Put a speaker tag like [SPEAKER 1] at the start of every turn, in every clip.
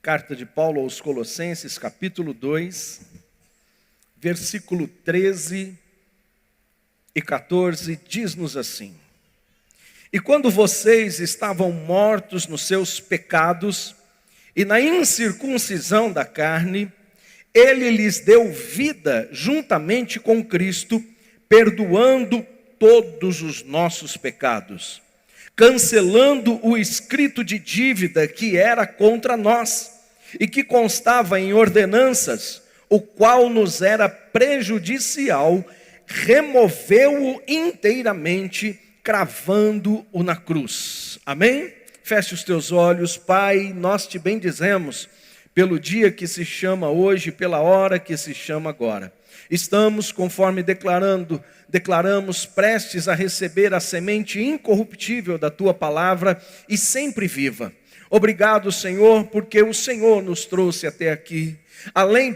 [SPEAKER 1] Carta de Paulo aos Colossenses, capítulo 2, versículo 13 e 14, diz-nos assim: E quando vocês estavam mortos nos seus pecados e na incircuncisão da carne, Ele lhes deu vida juntamente com Cristo, perdoando todos os nossos pecados, cancelando o escrito de dívida que era contra nós e que constava em ordenanças, o qual nos era prejudicial, removeu-o inteiramente, cravando-o na cruz. Amém? Feche os teus olhos. Pai, nós te bendizemos pelo dia que se chama hoje, pela hora que se chama agora. Estamos, conforme declaramos, prestes a receber a semente incorruptível da Tua palavra e sempre viva. Obrigado, Senhor, porque o Senhor nos trouxe até aqui.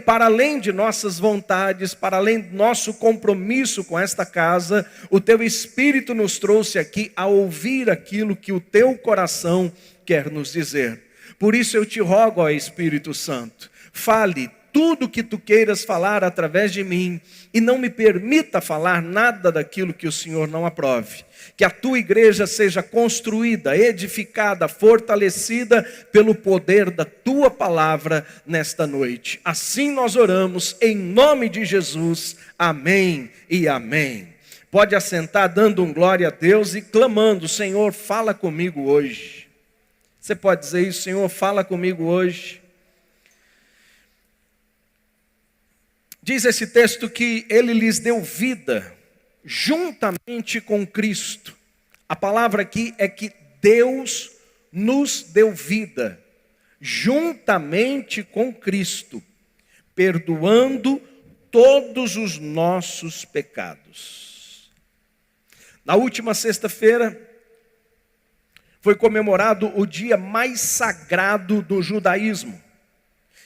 [SPEAKER 1] Para além de nossas vontades, para além do nosso compromisso com esta casa, o Teu Espírito nos trouxe aqui a ouvir aquilo que o Teu coração quer nos dizer. Por isso eu te rogo, ó Espírito Santo, fale tudo que Tu queiras falar através de mim e não me permita falar nada daquilo que o Senhor não aprove. Que a Tua igreja seja construída, edificada, fortalecida pelo poder da Tua palavra nesta noite. Assim nós oramos em nome de Jesus. Amém e amém. Pode assentar dando um glória a Deus e clamando: Senhor, fala comigo hoje. Você pode dizer isso: Senhor, fala comigo hoje. Diz esse texto que Ele lhes deu vida juntamente com Cristo. A palavra aqui é que Deus nos deu vida juntamente com Cristo, perdoando todos os nossos pecados. Na última sexta-feira foi comemorado o dia mais sagrado do judaísmo,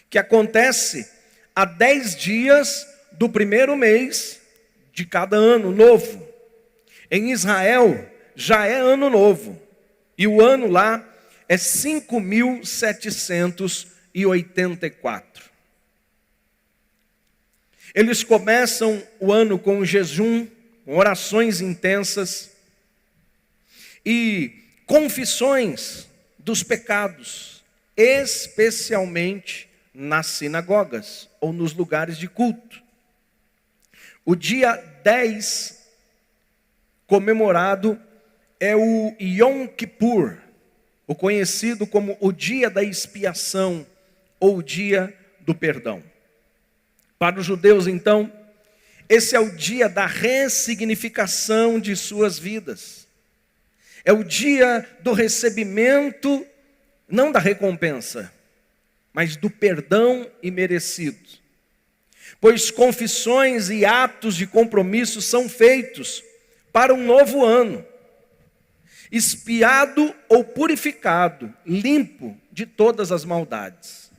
[SPEAKER 1] que acontece há 10 dias do primeiro mês de cada ano novo. Em Israel já é ano novo, e o ano lá é 5.784. Eles começam o ano com jejum, com orações intensas e confissões dos pecados, especialmente nas sinagogas ou nos lugares de culto. O dia 10 comemorado é o Yom Kippur, o conhecido como o dia da expiação ou o dia do perdão. Para os judeus, então, esse é o dia da ressignificação de suas vidas. É o dia do recebimento, não da recompensa, mas do perdão imerecido. Pois confissões e atos de compromisso são feitos para um novo ano, expiado ou purificado, limpo de todas as maldades.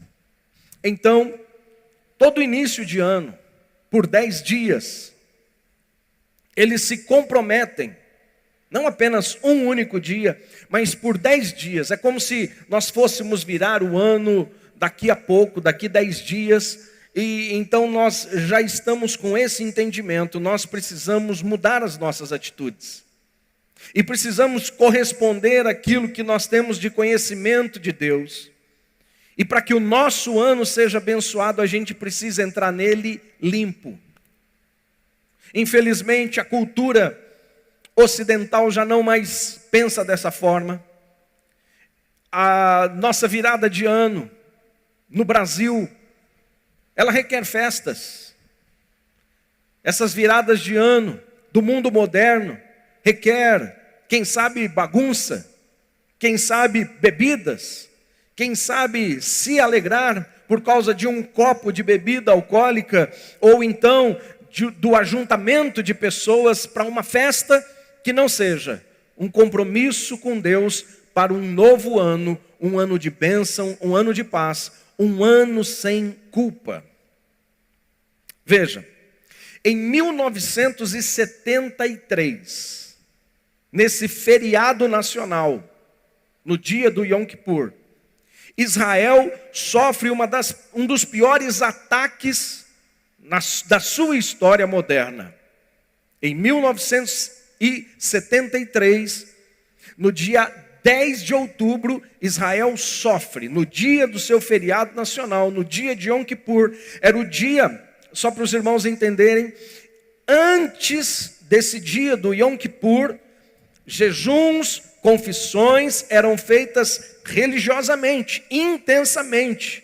[SPEAKER 1] Então, todo início de ano, por 10 dias, eles se comprometem, não apenas um único dia, mas por 10 dias. É como se nós fôssemos virar o ano daqui a pouco, daqui 10 dias, e então nós já estamos com esse entendimento. Nós precisamos mudar as nossas atitudes. E precisamos corresponder àquilo que nós temos de conhecimento de Deus. E para que o nosso ano seja abençoado, a gente precisa entrar nele limpo. Infelizmente, a cultura ocidental já não mais pensa dessa forma. A nossa virada de ano no Brasil, ela requer festas. Essas viradas de ano do mundo moderno requer, quem sabe, bagunça, quem sabe, bebidas, quem sabe se alegrar por causa de um copo de bebida alcoólica, ou então do ajuntamento de pessoas para uma festa que não seja um compromisso com Deus para um novo ano, um ano de bênção, um ano de paz, um ano sem culpa. Veja, em 1973, nesse feriado nacional, no dia do Yom Kippur, Israel sofre um dos piores ataques da sua história moderna. Em 1973, no dia 10 de outubro, Israel sofre, no dia do seu feriado nacional, no dia de Yom Kippur. Era o dia, só para os irmãos entenderem, antes desse dia do Yom Kippur, jejuns, confissões eram feitas religiosamente, intensamente,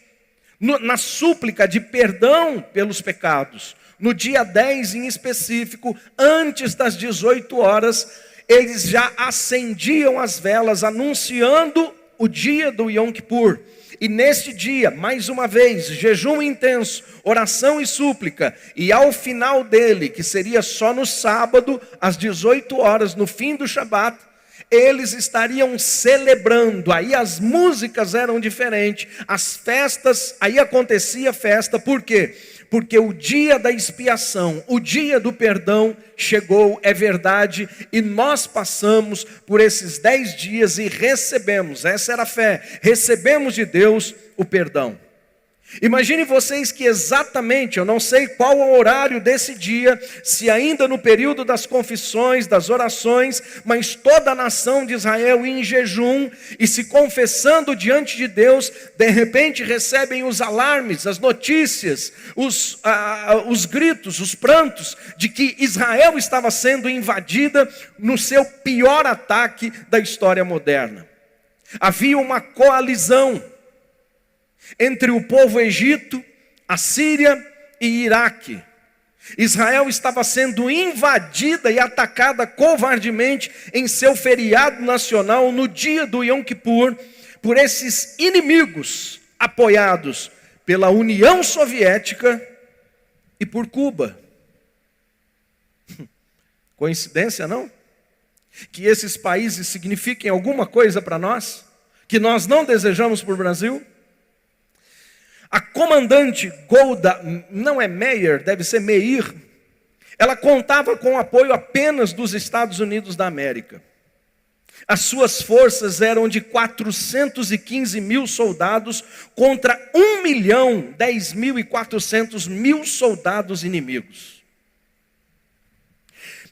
[SPEAKER 1] na súplica de perdão pelos pecados. No dia 10 em específico, antes das 18 horas, eles já acendiam as velas, anunciando o dia do Yom Kippur. E neste dia, mais uma vez, jejum intenso, oração e súplica. E ao final dele, que seria só no sábado, às 18 horas, no fim do Shabat, eles estariam celebrando. Aí as músicas eram diferentes, as festas, aí acontecia festa. Por quê? Porque o dia da expiação, o dia do perdão chegou, é verdade, e nós passamos por esses 10 dias e recebemos, essa era a fé, recebemos de Deus o perdão. Imagine vocês que exatamente, eu não sei qual o horário desse dia, se ainda no período das confissões, das orações, mas toda a nação de Israel em jejum e se confessando diante de Deus, de repente recebem os alarmes, as notícias, os gritos, os prantos de que Israel estava sendo invadida no seu pior ataque da história moderna. Havia uma coalizão entre o povo Egito, a Síria e Iraque. Israel estava sendo invadida e atacada covardemente em seu feriado nacional no dia do Yom Kippur por esses inimigos apoiados pela União Soviética e por Cuba. Coincidência, não? Que esses países signifiquem alguma coisa para nós, que nós não desejamos para o Brasil? A comandante Golda, não é Meir, deve ser Meir, ela contava com o apoio apenas dos Estados Unidos da América. As suas forças eram de 415 mil soldados contra 1.010.400 soldados inimigos.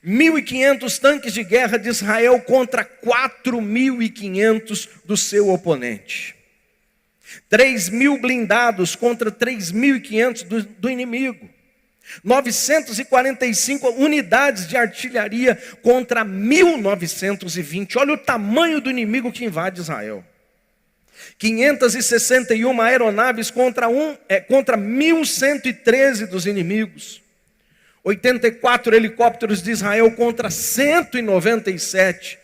[SPEAKER 1] 1.500 tanques de guerra de Israel contra 4.500 do seu oponente. 3.000 blindados contra 3.500 do inimigo. 945 unidades de artilharia contra 1.920. Olha o tamanho do inimigo que invade Israel. 561 aeronaves contra 1.113 dos inimigos. 84 helicópteros de Israel contra 197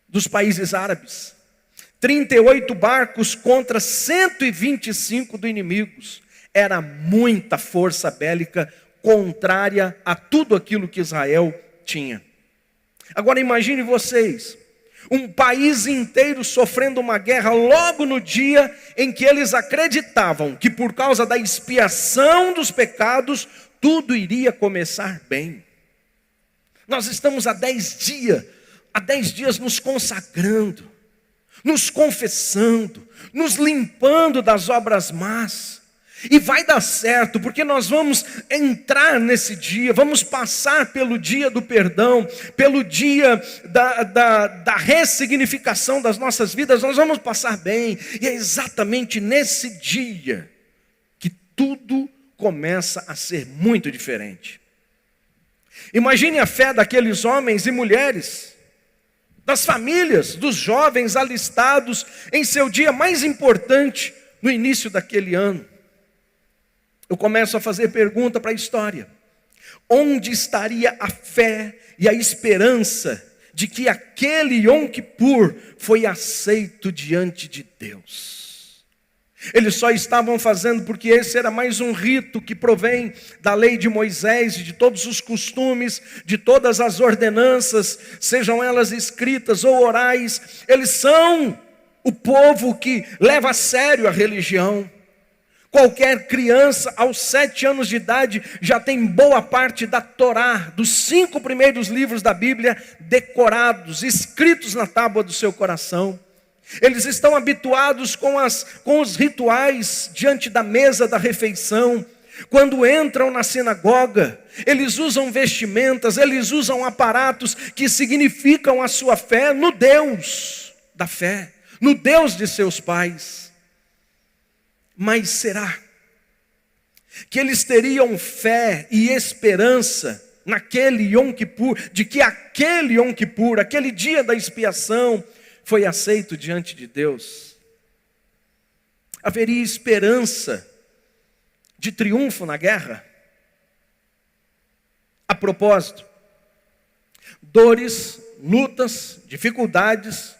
[SPEAKER 1] dos países árabes. 38 barcos contra 125 do inimigos. Era muita força bélica contrária a tudo aquilo que Israel tinha. Agora imagine vocês, um país inteiro sofrendo uma guerra logo no dia em que eles acreditavam que por causa da expiação dos pecados, tudo iria começar bem. Nós estamos há 10 dias nos consagrando, nos confessando, nos limpando das obras más. E vai dar certo, porque nós vamos entrar nesse dia, vamos passar pelo dia do perdão, pelo dia da ressignificação das nossas vidas, nós vamos passar bem. E é exatamente nesse dia que tudo começa a ser muito diferente. Imagine a fé daqueles homens e mulheres, das famílias, dos jovens alistados em seu dia mais importante no início daquele ano. Eu começo a fazer pergunta para a história. Onde estaria a fé e a esperança de que aquele Yom Kippur foi aceito diante de Deus? Eles só estavam fazendo porque esse era mais um rito que provém da lei de Moisés e de todos os costumes, de todas as ordenanças, sejam elas escritas ou orais. Eles são o povo que leva a sério a religião. Qualquer criança aos 7 anos de idade já tem boa parte da Torá, dos 5 primeiros livros da Bíblia decorados, escritos na tábua do seu coração. Eles estão habituados com os rituais diante da mesa da refeição. Quando entram na sinagoga, eles usam vestimentas, eles usam aparatos que significam a sua fé no Deus da fé, no Deus de seus pais. Mas será que eles teriam fé e esperança naquele Yom Kippur, de que aquele Yom Kippur, aquele dia da expiação, foi aceito diante de Deus? Haveria esperança de triunfo na guerra? A propósito, dores, lutas, dificuldades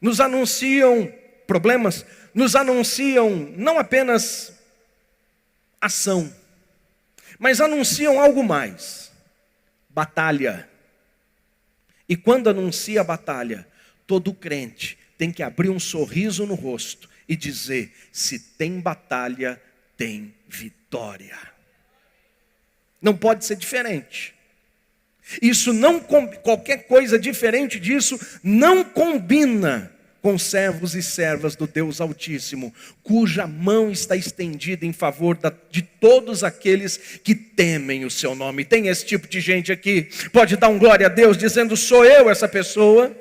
[SPEAKER 1] nos anunciam problemas, nos anunciam não apenas ação, mas anunciam algo mais: batalha. E quando anuncia a batalha, todo crente tem que abrir um sorriso no rosto e dizer: se tem batalha, tem vitória. Não pode ser diferente. Isso não, qualquer coisa diferente disso não combina com servos e servas do Deus Altíssimo, cuja mão está estendida em favor de todos aqueles que temem o seu nome. Tem esse tipo de gente aqui? Pode dar um glória a Deus dizendo: sou eu essa pessoa?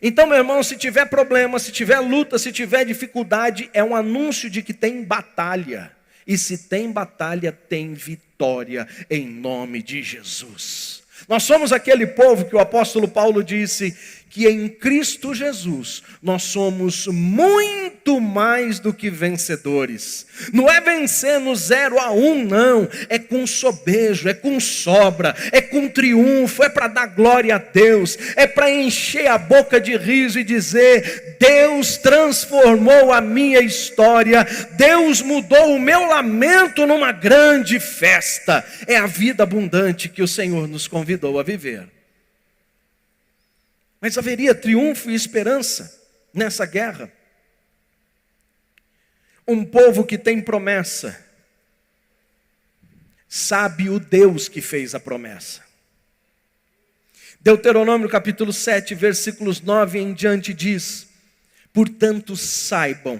[SPEAKER 1] Então, meu irmão, se tiver problema, se tiver luta, se tiver dificuldade, é um anúncio de que tem batalha. E se tem batalha, tem vitória em nome de Jesus. Nós somos aquele povo que o apóstolo Paulo disse que em Cristo Jesus nós somos muito mais do que vencedores. Não é vencer no 0-1, não. É com sobejo, é com sobra, é com triunfo, é para dar glória a Deus, é para encher a boca de riso e dizer: Deus transformou a minha história, Deus mudou o meu lamento numa grande festa. É a vida abundante que o Senhor nos convidou a viver. Mas haveria triunfo e esperança nessa guerra. Um povo que tem promessa sabe o Deus que fez a promessa. Deuteronômio capítulo 7, versículos 9 em diante diz: portanto saibam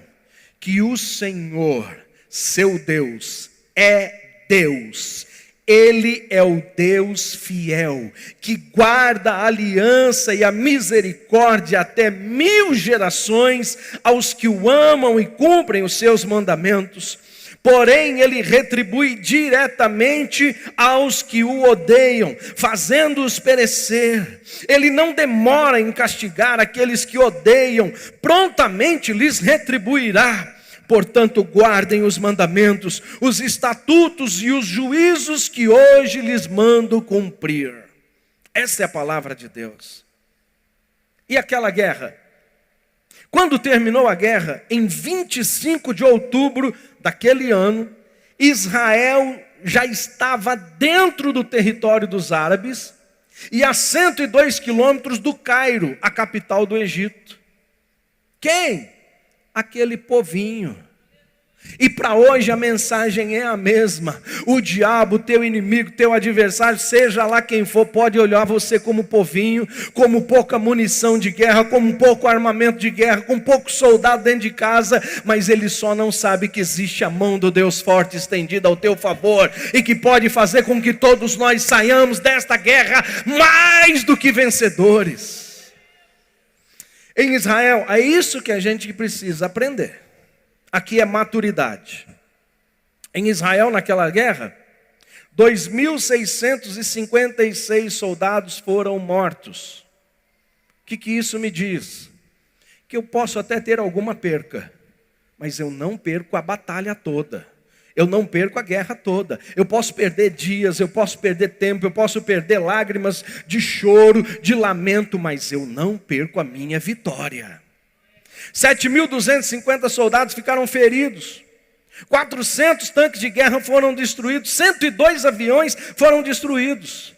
[SPEAKER 1] que o Senhor, seu Deus, é Deus. Ele é o Deus fiel, que guarda a aliança e a misericórdia até 1000 gerações aos que o amam e cumprem os seus mandamentos. Porém, ele retribui diretamente aos que o odeiam, fazendo-os perecer. Ele não demora em castigar aqueles que odeiam, prontamente lhes retribuirá. Portanto, guardem os mandamentos, os estatutos e os juízos que hoje lhes mando cumprir. Essa é a palavra de Deus. E aquela guerra? Quando terminou a guerra, em 25 de outubro daquele ano, Israel já estava dentro do território dos árabes e a 102 quilômetros do Cairo, a capital do Egito. Quem? Aquele povinho. E para hoje a mensagem é a mesma. O diabo, teu inimigo, teu adversário, seja lá quem for, pode olhar você como povinho, como pouca munição de guerra, como pouco armamento de guerra, com pouco soldado dentro de casa, mas ele só não sabe que existe a mão do Deus forte estendida ao teu favor e que pode fazer com que todos nós saiamos desta guerra mais do que vencedores. Em Israel, é isso que a gente precisa aprender. Aqui é maturidade. Em Israel, naquela guerra, 2.656 soldados foram mortos. O que isso me diz? Que eu posso até ter alguma perca, mas eu não perco a batalha toda. Eu não perco a guerra toda. Eu posso perder dias, eu posso perder tempo, eu posso perder lágrimas de choro, de lamento, mas eu não perco a minha vitória. 7.250 soldados ficaram feridos. 400 tanques de guerra foram destruídos. 102 aviões foram destruídos.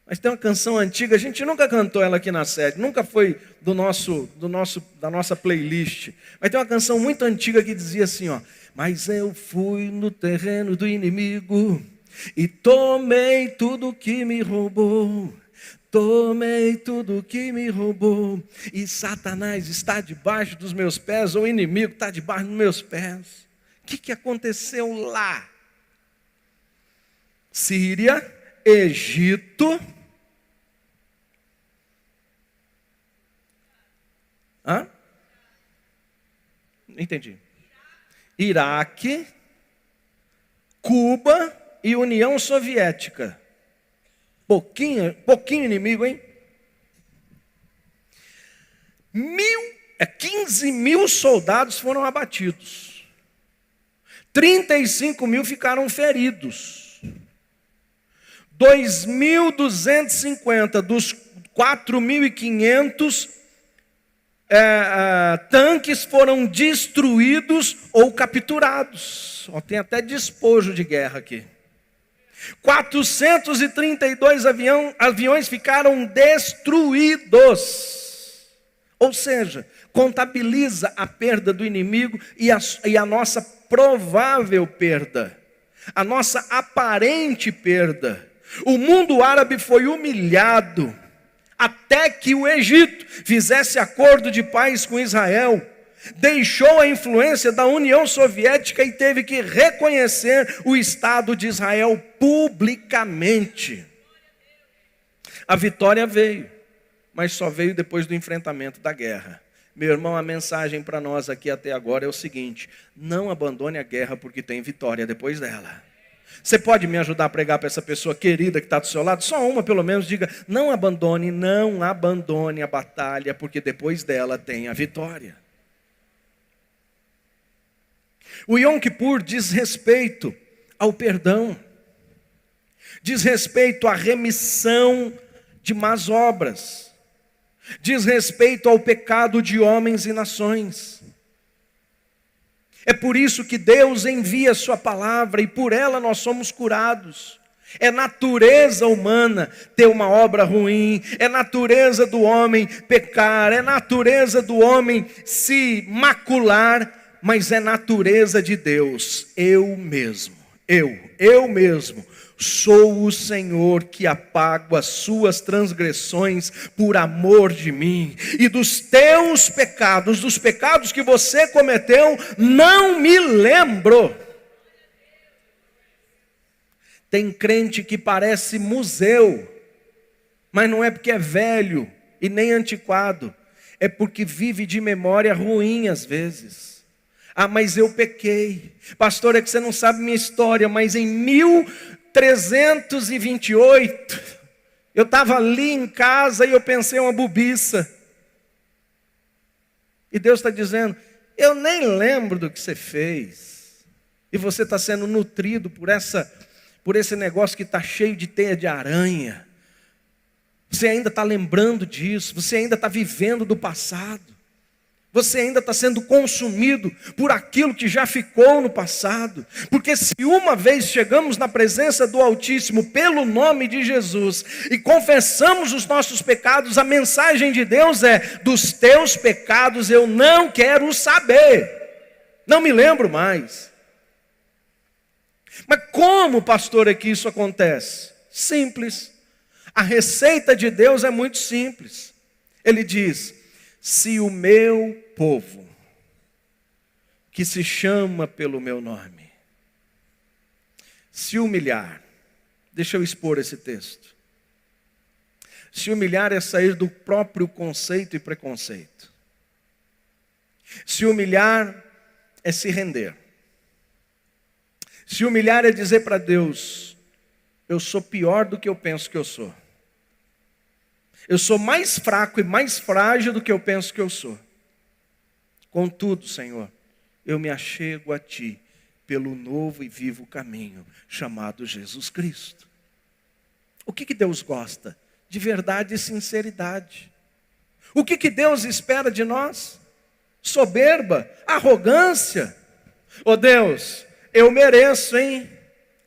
[SPEAKER 1] Mas tem uma canção antiga, a gente nunca cantou ela aqui na sede, nunca foi da nossa playlist. Mas tem uma canção muito antiga que dizia assim, ó: mas eu fui no terreno do inimigo e tomei tudo que me roubou. Tomei tudo que me roubou, e Satanás está debaixo dos meus pés, ou o inimigo está debaixo dos meus pés. O que aconteceu lá? Síria, Egito, não entendi. Iraque, Cuba e União Soviética. Pouquinho inimigo, hein? 15 mil soldados foram abatidos. 35 mil ficaram feridos. 2.250 dos 4.500 tanques foram destruídos ou capturados. Tem até despojo de guerra aqui. 432 aviões ficaram destruídos. Ou seja, contabiliza a perda do inimigo e a nossa provável perda, a nossa aparente perda. O mundo árabe foi humilhado até que o Egito fizesse acordo de paz com Israel. Deixou a influência da União Soviética e teve que reconhecer o Estado de Israel publicamente. A vitória veio, mas só veio depois do enfrentamento da guerra. Meu irmão, a mensagem para nós aqui até agora é o seguinte: não abandone a guerra porque tem vitória depois dela. Você pode me ajudar a pregar para essa pessoa querida que está do seu lado? Só uma pelo menos, diga: não abandone a batalha, porque depois dela tem a vitória. O Yom Kippur diz respeito ao perdão, diz respeito à remissão de más obras, diz respeito ao pecado de homens e nações. É por isso que Deus envia a sua palavra e por ela nós somos curados. É natureza humana ter uma obra ruim, é natureza do homem pecar, é natureza do homem se macular, mas é natureza de Deus. Eu mesmo sou o Senhor que apago as suas transgressões por amor de mim. E dos teus pecados, dos pecados que você cometeu, não me lembro. Tem crente que parece museu, mas não é porque é velho e nem antiquado. É porque vive de memória ruim às vezes. Mas eu pequei. Pastor, é que você não sabe minha história, mas em 1328, eu estava ali em casa e eu pensei uma bobiça. E Deus está dizendo: eu nem lembro do que você fez. E você está sendo nutrido por esse negócio que está cheio de teia de aranha. Você ainda está lembrando disso, você ainda está vivendo do passado. Você ainda está sendo consumido por aquilo que já ficou no passado. Porque se uma vez chegamos na presença do Altíssimo pelo nome de Jesus e confessamos os nossos pecados, a mensagem de Deus é: dos teus pecados eu não quero saber. Não me lembro mais. Mas como, pastor, é que isso acontece? Simples. A receita de Deus é muito simples. Ele diz: se o meu povo, que se chama pelo meu nome, se humilhar, deixa eu expor esse texto. Se humilhar é sair do próprio conceito e preconceito. Se humilhar é se render. Se humilhar é dizer para Deus: eu sou pior do que eu penso que eu sou. Eu sou mais fraco e mais frágil do que eu penso que eu sou. Contudo, Senhor, eu me achego a Ti pelo novo e vivo caminho chamado Jesus Cristo. O que Deus gosta? De verdade e sinceridade. O que Deus espera de nós? Soberba, arrogância. Oh Deus, eu mereço, hein?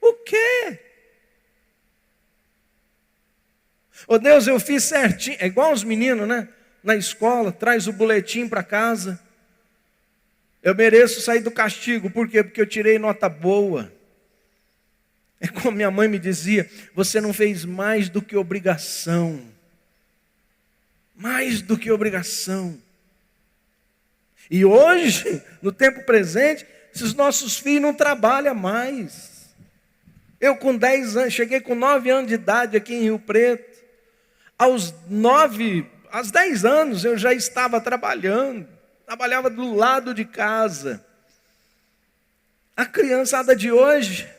[SPEAKER 1] O quê? Oh Deus, eu fiz certinho. É igual os meninos, né? Na escola, traz o boletim para casa. Eu mereço sair do castigo. Por quê? Porque eu tirei nota boa. É como minha mãe me dizia: você não fez mais do que obrigação. Mais do que obrigação. E hoje, no tempo presente, esses nossos filhos não trabalham mais. Eu com 10 anos, cheguei com 9 anos de idade aqui em Rio Preto. Aos 10 anos eu já estava trabalhando. Trabalhava do lado de casa. A criançada de hoje...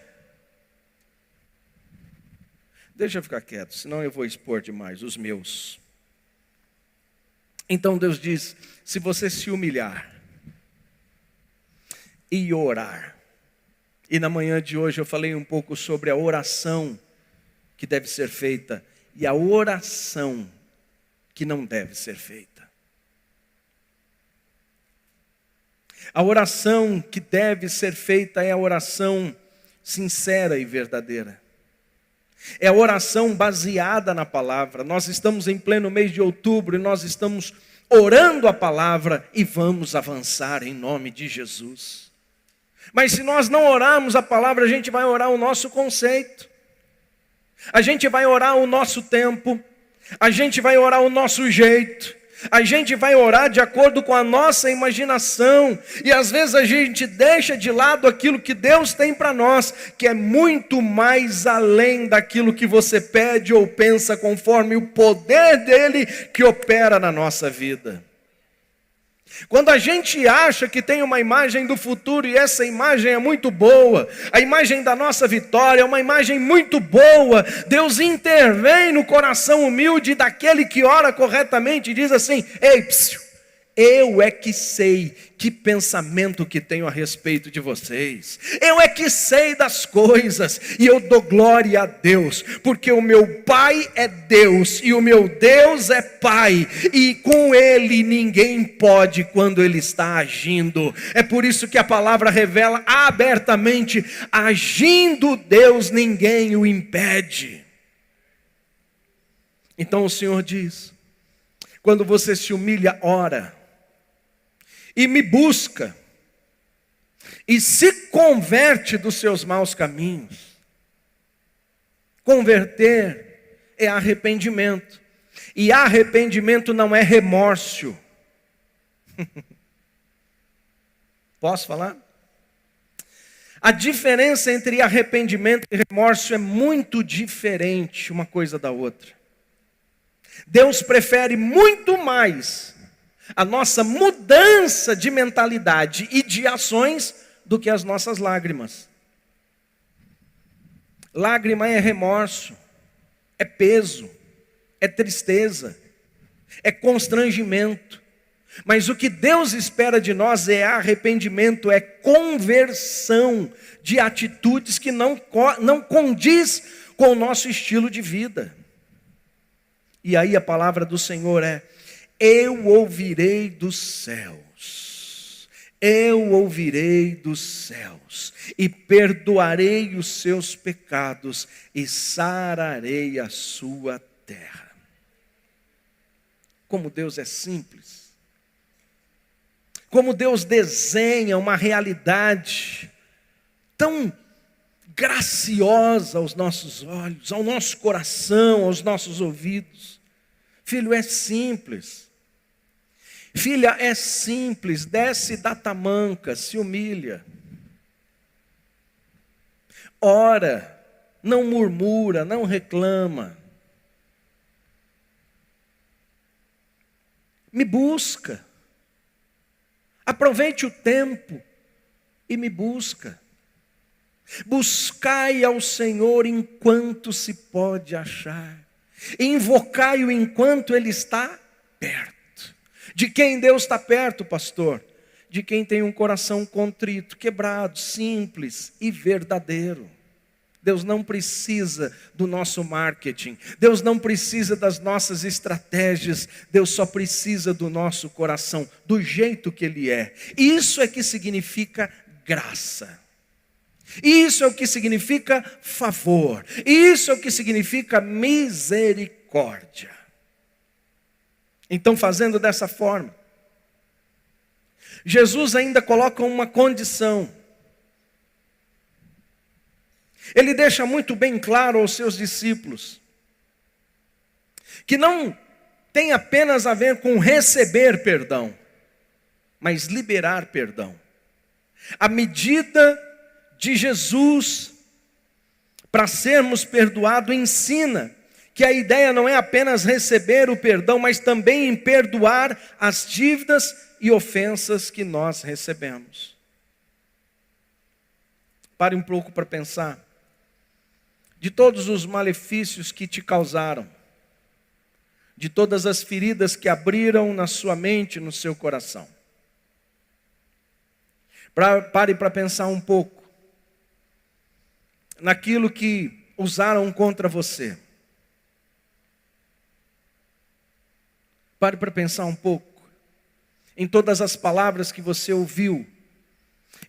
[SPEAKER 1] Deixa eu ficar quieto, senão eu vou expor demais os meus. Então Deus diz: se você se humilhar e orar. E na manhã de hoje eu falei um pouco sobre a oração que deve ser feita e a oração que não deve ser feita. A oração que deve ser feita é a oração sincera e verdadeira. É a oração baseada na palavra. Nós estamos em pleno mês de outubro e nós estamos orando a palavra e vamos avançar em nome de Jesus. Mas se nós não orarmos a palavra, a gente vai orar o nosso conceito. A gente vai orar o nosso tempo. A gente vai orar o nosso jeito. A gente vai orar de acordo com a nossa imaginação. E às vezes a gente deixa de lado aquilo que Deus tem para nós, que é muito mais além daquilo que você pede ou pensa, conforme o poder dele que opera na nossa vida. Quando a gente acha que tem uma imagem do futuro e essa imagem é muito boa, a imagem da nossa vitória é uma imagem muito boa, Deus intervém no coração humilde daquele que ora corretamente e diz assim: ei, psiu, eu é que sei que pensamento que tenho a respeito de vocês. Eu é que sei das coisas e eu dou glória a Deus, porque o meu Pai é Deus e o meu Deus é Pai, e com Ele ninguém pode quando Ele está agindo. É por isso que a palavra revela abertamente: agindo Deus, ninguém o impede. Então o Senhor diz: quando você se humilha, ora, e me busca, e se converte dos seus maus caminhos. Converter é arrependimento, e arrependimento não é remorso. Posso falar? A diferença entre arrependimento e remorso é muito diferente uma coisa da outra. Deus prefere muito mais a nossa mudança de mentalidade e de ações do que as nossas lágrimas. Lágrima é remorso, é peso, é tristeza, é constrangimento. Mas o que Deus espera de nós é arrependimento, é conversão de atitudes que não condiz com o nosso estilo de vida. E aí a palavra do Senhor é: eu ouvirei dos céus, eu ouvirei dos céus, e perdoarei os seus pecados, e sararei a sua terra. Como Deus é simples, como Deus desenha uma realidade tão graciosa aos nossos olhos, ao nosso coração, aos nossos ouvidos. Filho, é simples. Filha, é simples. Desce da tamanca, se humilha. Ora, não murmura, não reclama. Me busca. Aproveite o tempo e me busca. Buscai ao Senhor enquanto se pode achar. Invocai-o enquanto Ele está perto. De quem Deus está perto, pastor? De quem tem um coração contrito, quebrado, simples e verdadeiro. Deus não precisa do nosso marketing. Deus não precisa das nossas estratégias. Deus só precisa do nosso coração, do jeito que Ele é. Isso é que significa graça. Isso é o que significa favor. Isso é o que significa misericórdia. Então, fazendo dessa forma, Jesus ainda coloca uma condição. Ele deixa muito bem claro aos seus discípulos que não tem apenas a ver com receber perdão, mas liberar perdão. A medida de Jesus para sermos perdoados ensina que a ideia não é apenas receber o perdão, mas também em perdoar as dívidas e ofensas que nós recebemos. Pare um pouco para pensar. De todos os malefícios que te causaram, de todas as feridas que abriram na sua mente, no seu coração. Pare para pensar um pouco naquilo que usaram contra você. Pare para pensar um pouco em todas as palavras que você ouviu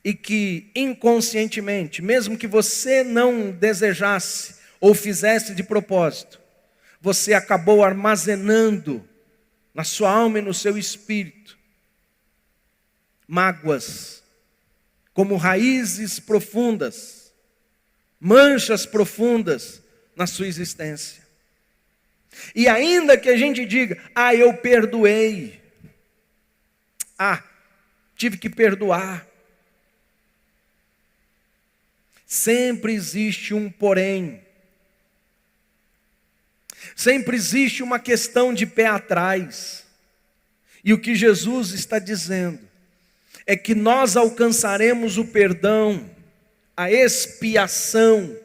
[SPEAKER 1] e que inconscientemente, mesmo que você não desejasse ou fizesse de propósito, você acabou armazenando na sua alma e no seu espírito mágoas, como raízes profundas, manchas profundas na sua existência. E ainda que a gente diga, eu perdoei, tive que perdoar. Sempre existe um porém. Sempre existe uma questão de pé atrás. E o que Jesus está dizendo é que nós alcançaremos o perdão, a expiação,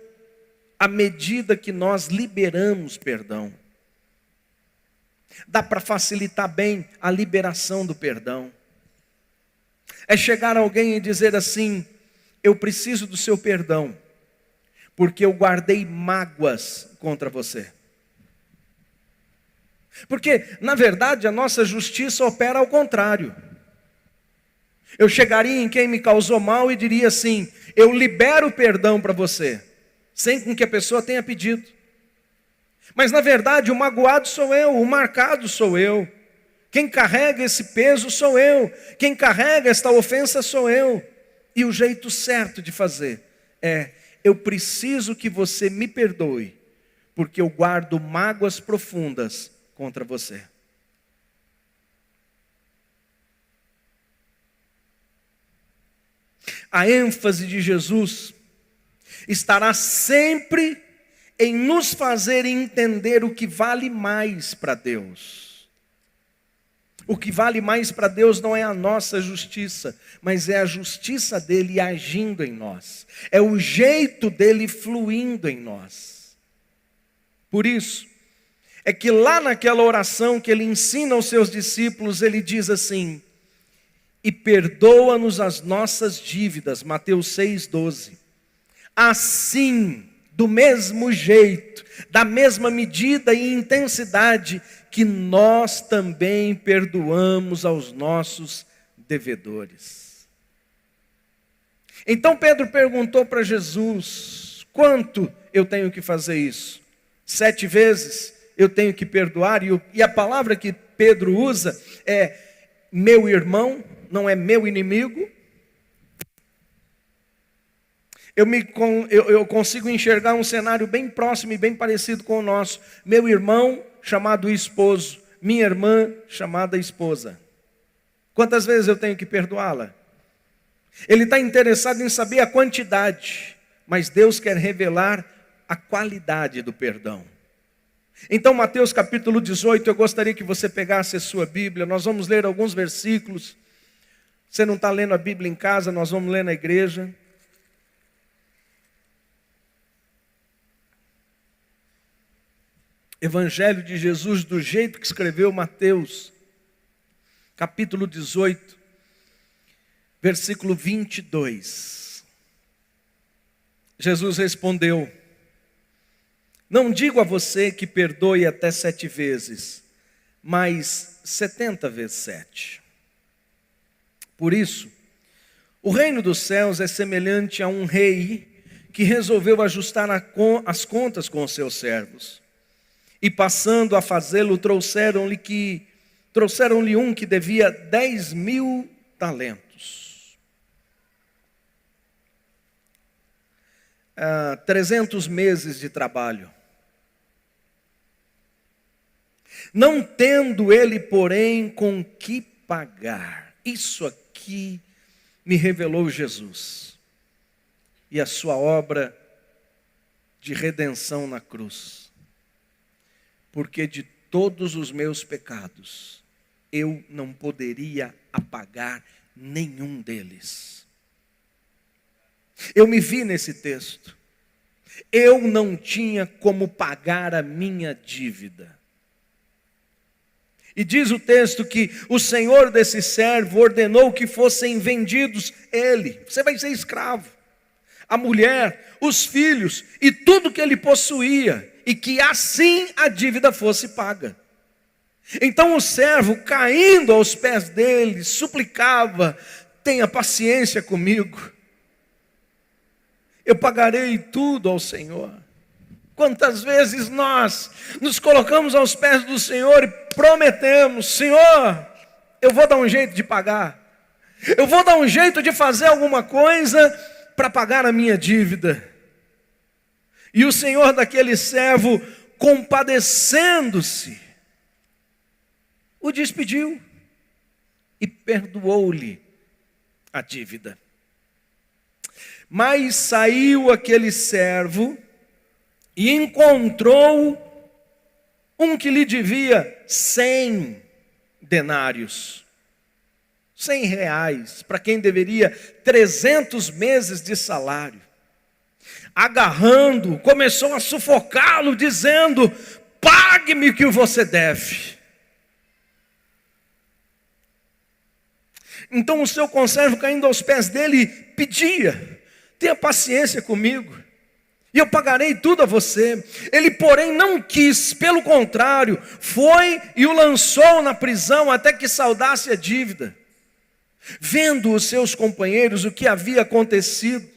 [SPEAKER 1] à medida que nós liberamos perdão. Dá para facilitar bem a liberação do perdão. É chegar alguém e dizer assim: eu preciso do seu perdão, porque eu guardei mágoas contra você. Porque, na verdade, a nossa justiça opera ao contrário. Eu chegaria em quem me causou mal e diria assim: eu libero perdão para você, sem que a pessoa tenha pedido. Mas, na verdade, o magoado sou eu, o marcado sou eu. Quem carrega esse peso sou eu. Quem carrega esta ofensa sou eu. E o jeito certo de fazer é: eu preciso que você me perdoe, porque eu guardo mágoas profundas contra você. A ênfase de Jesus estará sempre em nos fazer entender o que vale mais para Deus. O que vale mais para Deus não é a nossa justiça, mas é a justiça dele agindo em nós. É o jeito dele fluindo em nós. Por isso, é que lá naquela oração que ele ensina aos seus discípulos, ele diz assim: e perdoa-nos as nossas dívidas, Mateus 6,12. Assim, do mesmo jeito, da mesma medida e intensidade que nós também perdoamos aos nossos devedores. Então Pedro perguntou para Jesus: quanto eu tenho que fazer isso? 7 vezes eu tenho que perdoar? E a palavra que Pedro usa é meu irmão, não é meu inimigo. Eu consigo enxergar um cenário bem próximo e bem parecido com o nosso. Meu irmão chamado esposo, minha irmã chamada esposa. Quantas vezes eu tenho que perdoá-la? Ele está interessado em saber a quantidade, mas Deus quer revelar a qualidade do perdão. Então, Mateus capítulo 18, eu gostaria que você pegasse a sua Bíblia. Nós vamos ler alguns versículos. Você não está lendo a Bíblia em casa, nós vamos ler na igreja. Evangelho de Jesus, do jeito que escreveu Mateus, capítulo 18, versículo 22. Jesus respondeu: não digo a você que perdoe até 7 vezes, mas 70 vezes 7. Por isso, o reino dos céus é semelhante a um rei que resolveu ajustar as contas com os seus servos. E passando a fazê-lo, trouxeram-lhe um que devia 10.000 talentos. 300 meses de trabalho. Não tendo ele, porém, com que pagar. Isso aqui me revelou Jesus e a sua obra de redenção na cruz. Porque de todos os meus pecados, eu não poderia apagar nenhum deles. Eu me vi nesse texto. Eu não tinha como pagar a minha dívida. E diz o texto que o senhor desse servo ordenou que fossem vendidos ele. Você vai ser escravo. A mulher, os filhos e tudo que ele possuía. E que assim a dívida fosse paga. Então o servo, caindo aos pés dele, suplicava: tenha paciência comigo. Eu pagarei tudo ao Senhor. Quantas vezes nós nos colocamos aos pés do Senhor e prometemos: Senhor, eu vou dar um jeito de pagar. Eu vou dar um jeito de fazer alguma coisa para pagar a minha dívida. E o Senhor daquele servo, compadecendo-se, o despediu e perdoou-lhe a dívida. Mas saiu aquele servo e encontrou um que lhe devia 100 denários. 100 reais, para quem deveria 300 meses de salário. Agarrando, começou a sufocá-lo, dizendo: pague-me o que você deve. Então o seu conservo, caindo aos pés dele, pedia: tenha paciência comigo, e eu pagarei tudo a você. Ele, porém, não quis, pelo contrário, foi e o lançou na prisão até que saldasse a dívida. Vendo os seus companheiros o que havia acontecido,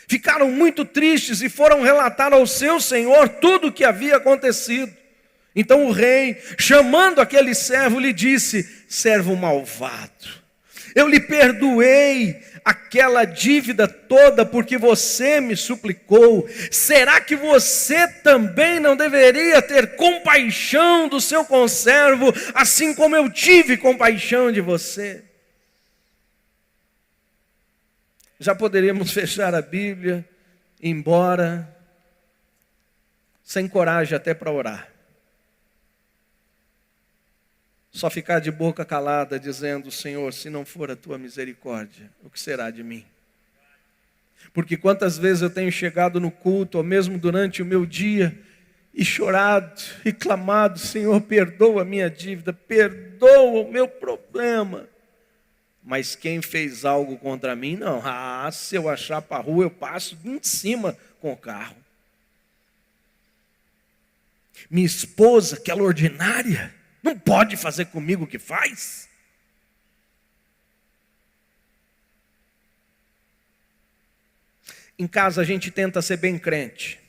[SPEAKER 1] ficaram muito tristes e foram relatar ao seu senhor tudo o que havia acontecido. Então o rei, chamando aquele servo, lhe disse: servo malvado, eu lhe perdoei aquela dívida toda porque você me suplicou. Será que você também não deveria ter compaixão do seu conservo, assim como eu tive compaixão de você? Já poderíamos fechar a Bíblia, ir embora, sem coragem até para orar. Só ficar de boca calada, dizendo: Senhor, se não for a tua misericórdia, o que será de mim? Porque quantas vezes eu tenho chegado no culto, ou mesmo durante o meu dia, e chorado, e clamado: Senhor, perdoa a minha dívida, perdoa o meu problema. Mas quem fez algo contra mim, não. Se eu achar para a rua, eu passo em cima com o carro. Minha esposa, aquela ordinária, não pode fazer comigo o que faz. Em casa a gente tenta ser bem crente.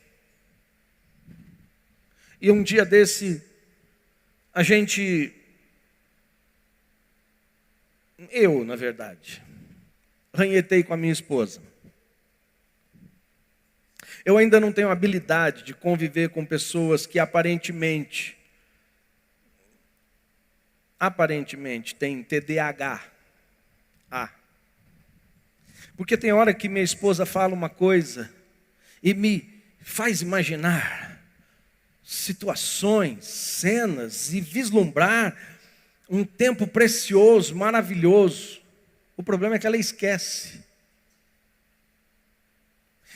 [SPEAKER 1] E um dia desse, eu, na verdade, ranhetei com a minha esposa. Eu ainda não tenho habilidade de conviver com pessoas que aparentemente têm TDAH. Porque tem hora que minha esposa fala uma coisa e me faz imaginar situações, cenas e vislumbrar um tempo precioso, maravilhoso. O problema é que ela esquece.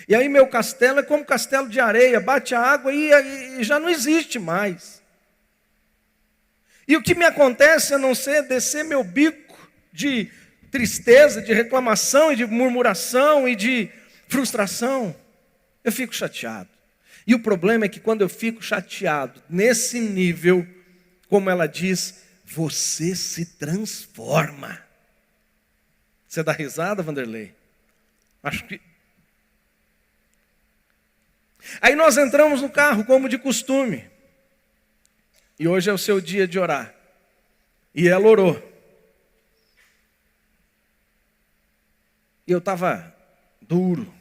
[SPEAKER 1] E aí meu castelo é como castelo de areia, bate a água e já não existe mais. E o que me acontece a não ser descer meu bico de tristeza, de reclamação e de murmuração e de frustração. Eu fico chateado. E o problema é que quando eu fico chateado, nesse nível, como ela diz, você se transforma. Você dá risada, Vanderlei? Acho que... Aí nós entramos no carro, como de costume. E hoje é o seu dia de orar. E ela orou. E eu estava duro.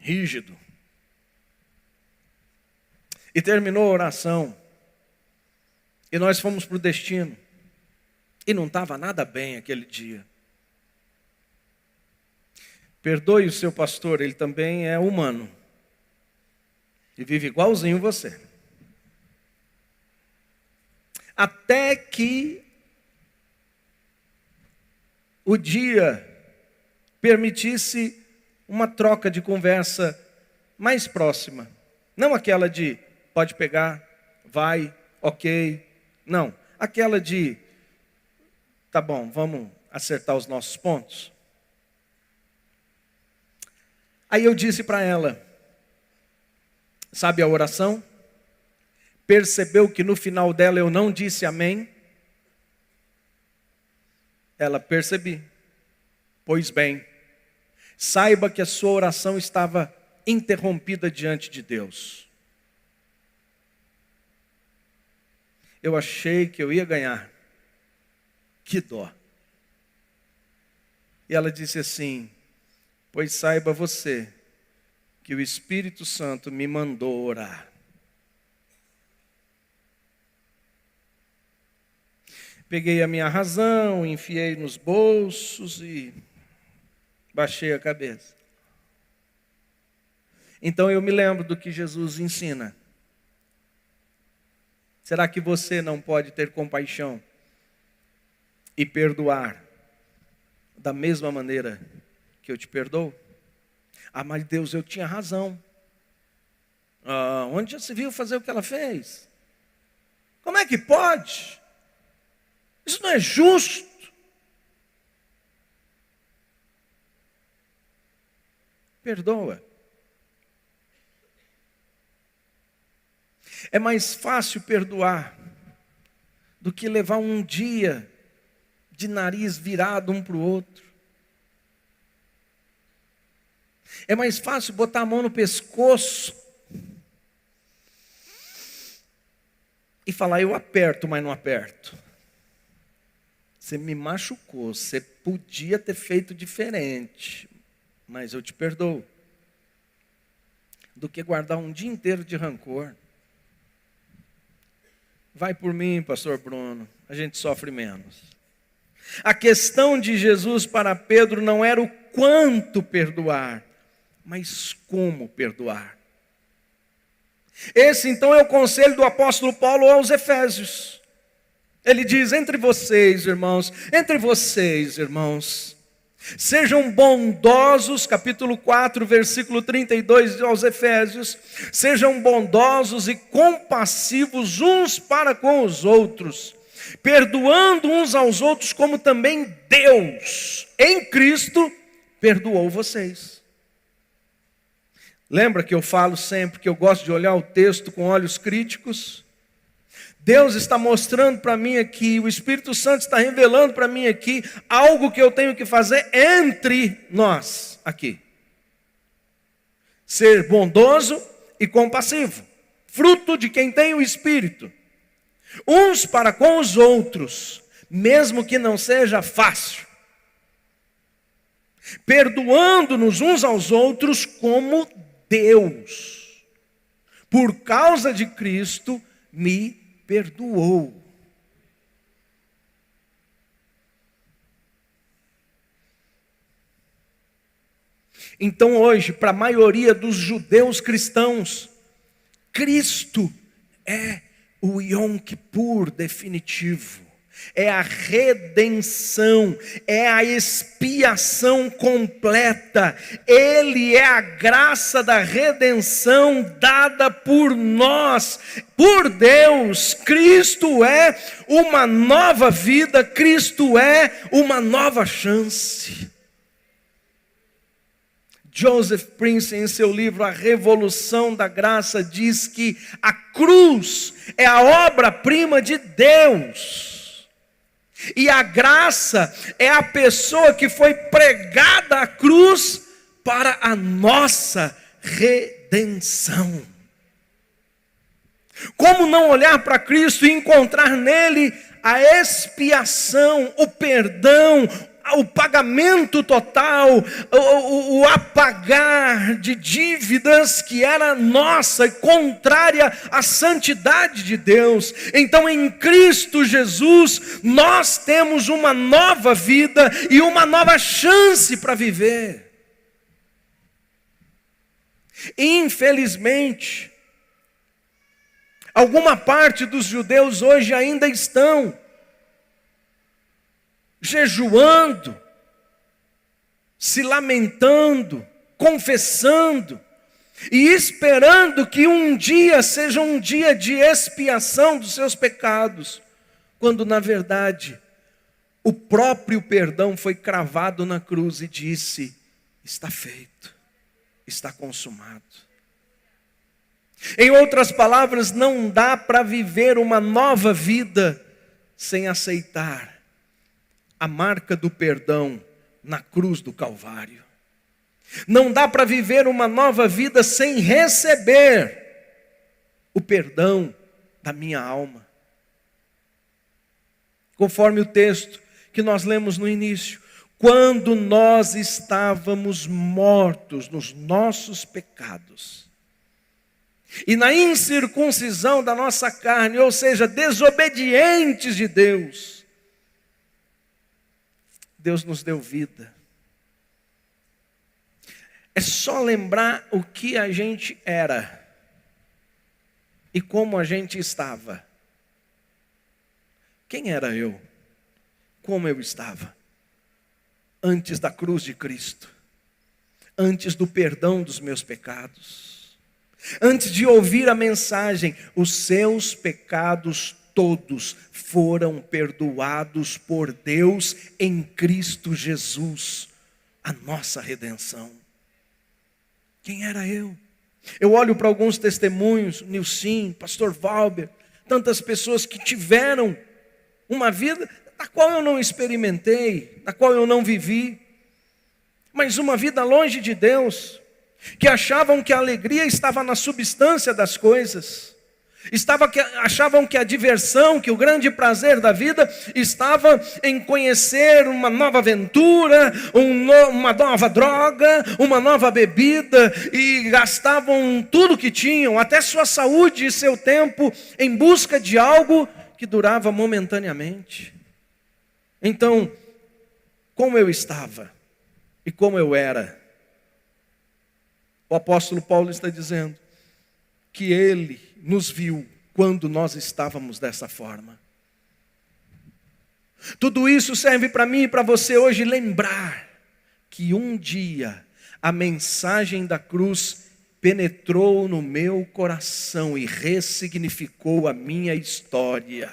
[SPEAKER 1] rígido. E terminou a oração. E nós fomos para o destino. E não estava nada bem aquele dia. Perdoe o seu pastor, ele também é humano. E vive igualzinho você. Até que o dia permitisse uma troca de conversa mais próxima. Não aquela de pode pegar, vai, ok. Não, aquela de tá bom, vamos acertar os nossos pontos. Aí eu disse para ela, sabe a oração? Percebeu que no final dela eu não disse amém? Ela, percebi. Pois bem, saiba que a sua oração estava interrompida diante de Deus. Eu achei que eu ia ganhar. Que dó. E ela disse assim, pois saiba você que o Espírito Santo me mandou orar. Peguei a minha razão, enfiei nos bolsos e baixei a cabeça. Então eu me lembro do que Jesus ensina. Será que você não pode ter compaixão e perdoar da mesma maneira que eu te perdoo? Ah, mas Deus, eu tinha razão. Onde já se viu fazer o que ela fez? Como é que pode? Isso não é justo. Perdoa. É mais fácil perdoar do que levar um dia de nariz virado um para o outro. É mais fácil botar a mão no pescoço e falar, eu aperto, mas não aperto. Você me machucou, você podia ter feito diferente, mas eu te perdoo. Do que guardar um dia inteiro de rancor. Vai por mim, pastor Bruno, a gente sofre menos. A questão de Jesus para Pedro não era o quanto perdoar, mas como perdoar. Esse então é o conselho do apóstolo Paulo aos Efésios. Ele diz, entre vocês, irmãos, sejam bondosos, capítulo 4, versículo 32 aos Efésios, sejam bondosos e compassivos uns para com os outros, perdoando uns aos outros como também Deus, em Cristo, perdoou vocês. Lembra que eu falo sempre que eu gosto de olhar o texto com olhos críticos? Deus está mostrando para mim aqui, o Espírito Santo está revelando para mim aqui, algo que eu tenho que fazer entre nós aqui. Ser bondoso e compassivo, fruto de quem tem o Espírito. Uns para com os outros, mesmo que não seja fácil. Perdoando-nos uns aos outros como Deus, por causa de Cristo, me perdoou. Então hoje, para a maioria dos judeus cristãos, Cristo é o Yom Kippur definitivo. É a redenção, é a expiação completa. Ele é a graça da redenção dada por nós, por Deus. Cristo é uma nova vida, Cristo é uma nova chance. Joseph Prince, em seu livro A Revolução da Graça, diz que a cruz é a obra-prima de Deus. E a graça é a pessoa que foi pregada à cruz para a nossa redenção. Como não olhar para Cristo e encontrar nele a expiação, o perdão, o pagamento total, o apagar de dívidas que era nossa e contrária à santidade de Deus. Então em Cristo Jesus nós temos uma nova vida e uma nova chance para viver. Infelizmente, alguma parte dos judeus hoje ainda estão jejuando, se lamentando, confessando e esperando que um dia seja um dia de expiação dos seus pecados, quando na verdade o próprio perdão foi cravado na cruz e disse: está feito, está consumado. Em outras palavras, não dá para viver uma nova vida sem aceitar a marca do perdão na cruz do Calvário. Não dá para viver uma nova vida sem receber o perdão da minha alma. Conforme o texto que nós lemos no início, quando nós estávamos mortos nos nossos pecados e na incircuncisão da nossa carne, ou seja, desobedientes de Deus, Deus nos deu vida. É só lembrar o que a gente era e como a gente estava. Quem era eu? Como eu estava? Antes da cruz de Cristo, antes do perdão dos meus pecados, antes de ouvir a mensagem: os seus pecados todos foram perdoados por Deus em Cristo Jesus, a nossa redenção. Quem era eu? Eu olho para alguns testemunhos, Nilcim, Pastor Valber, tantas pessoas que tiveram uma vida da qual eu não experimentei, da qual eu não vivi, mas uma vida longe de Deus, que achavam que a alegria estava na substância das coisas, achavam que a diversão, que o grande prazer da vida estava em conhecer uma nova aventura, uma nova droga, uma nova bebida, e gastavam tudo que tinham, até sua saúde e seu tempo, em busca de algo que durava momentaneamente. Então, como eu estava e como eu era, o apóstolo Paulo está dizendo que ele nos viu quando nós estávamos dessa forma. Tudo isso serve para mim e para você hoje lembrar que um dia a mensagem da cruz penetrou no meu coração e ressignificou a minha história.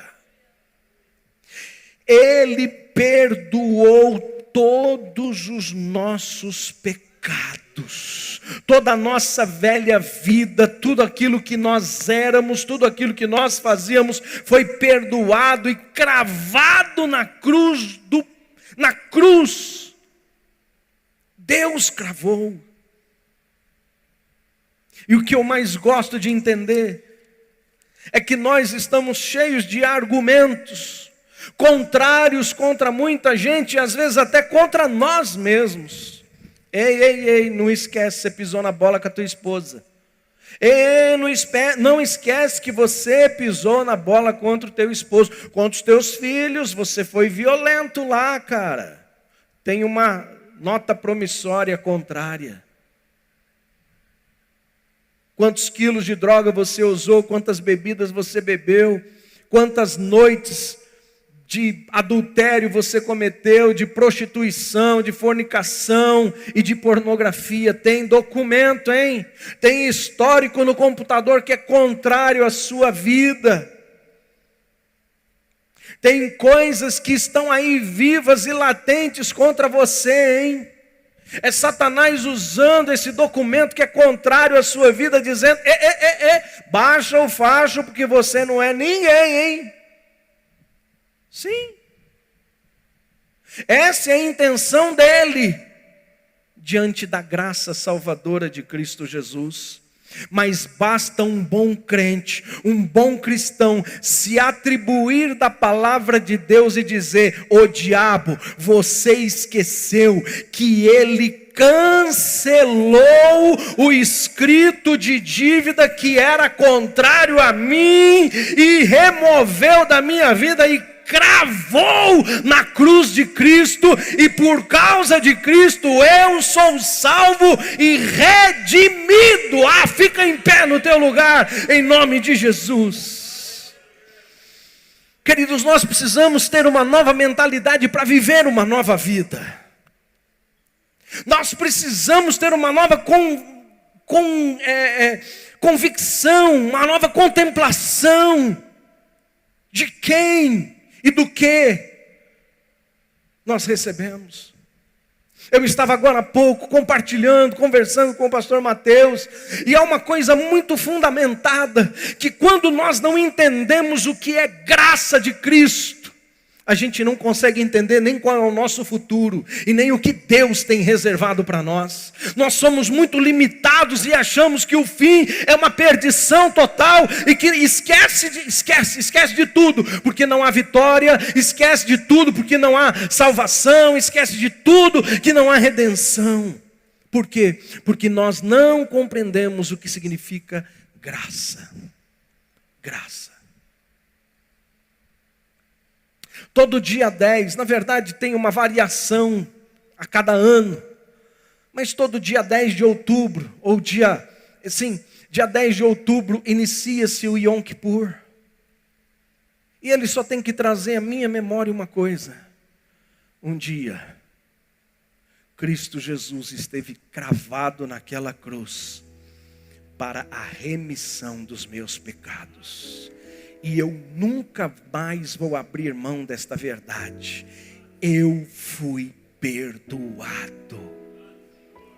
[SPEAKER 1] Ele perdoou todos os nossos pecados, toda a nossa velha vida, tudo aquilo que nós éramos, tudo aquilo que nós fazíamos, foi perdoado e cravado na cruz. Deus cravou. E o que eu mais gosto de entender é que nós estamos cheios de argumentos contrários contra muita gente, e às vezes até contra nós mesmos. Ei, não esquece, você pisou na bola com a tua esposa. Ei, não esquece que você pisou na bola contra o teu esposo, contra os teus filhos, você foi violento lá, cara. Tem uma nota promissória contrária. Quantos quilos de droga você usou, quantas bebidas você bebeu, quantas noites de adultério você cometeu, de prostituição, de fornicação e de pornografia. Tem documento, hein? Tem histórico no computador que é contrário à sua vida. Tem coisas que estão aí vivas e latentes contra você, hein? É Satanás usando esse documento que é contrário à sua vida, dizendo: baixa o facho porque você não é ninguém, hein? Sim. Essa é a intenção dele diante da graça salvadora de Cristo Jesus. Mas basta um bom crente, um bom cristão, se atribuir da palavra de Deus e dizer: ô diabo, você esqueceu que ele cancelou o escrito de dívida que era contrário a mim e removeu da minha vida e cravou na cruz de Cristo, e por causa de Cristo eu sou salvo e redimido. Fica em pé no teu lugar, em nome de Jesus. Queridos, nós precisamos ter uma nova mentalidade para viver uma nova vida. Nós precisamos ter uma nova convicção, uma nova contemplação de quem e do que nós recebemos. Eu estava agora há pouco conversando com o pastor Mateus, e há uma coisa muito fundamentada, que quando nós não entendemos o que é graça de Cristo, a gente não consegue entender nem qual é o nosso futuro, e nem o que Deus tem reservado para nós. Nós somos muito limitados e achamos que o fim é uma perdição total, e que esquece de tudo, porque não há vitória, esquece de tudo, porque não há salvação, esquece de tudo, que não há redenção. Por quê? Porque nós não compreendemos o que significa graça. Graça. Todo dia 10, na verdade tem uma variação a cada ano, mas todo dia 10 de outubro, ou dia 10 de outubro, inicia-se o Yom Kippur. E ele só tem que trazer à minha memória uma coisa: um dia, Cristo Jesus esteve cravado naquela cruz, para a remissão dos meus pecados. E eu nunca mais vou abrir mão desta verdade. Eu fui perdoado.